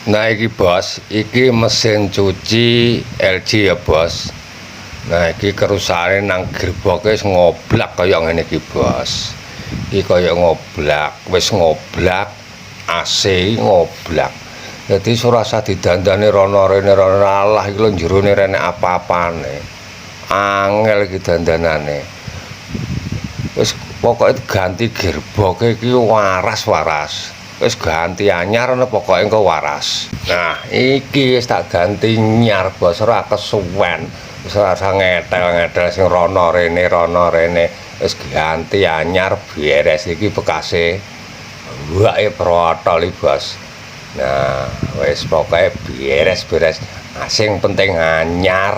Nah iki bos, iki mesin cuci LG ya bos. Nah iki kerusakane nang gerboke wis ngoblak kaya ngene iki bos. Iki kaya ngoblak, wis ngoblak, AC ngoblak. Dadi ora usah didandani rono rene alah iki lho jerone rene apa-apane. Angel iki dandanane. Wis pokoke ganti gerboke iki waras-waras. Wis ganti anyar ana pokoke engko waras. Nah, iki wis tak ganti nyar bos ora kesuwen. Wis ora ngetel-ngetel sing rono rene. Wis ganti anyar beres iki bekase. Wake protol iki bos. Nah, wis pokoke beres-beres. Sing penting anyar.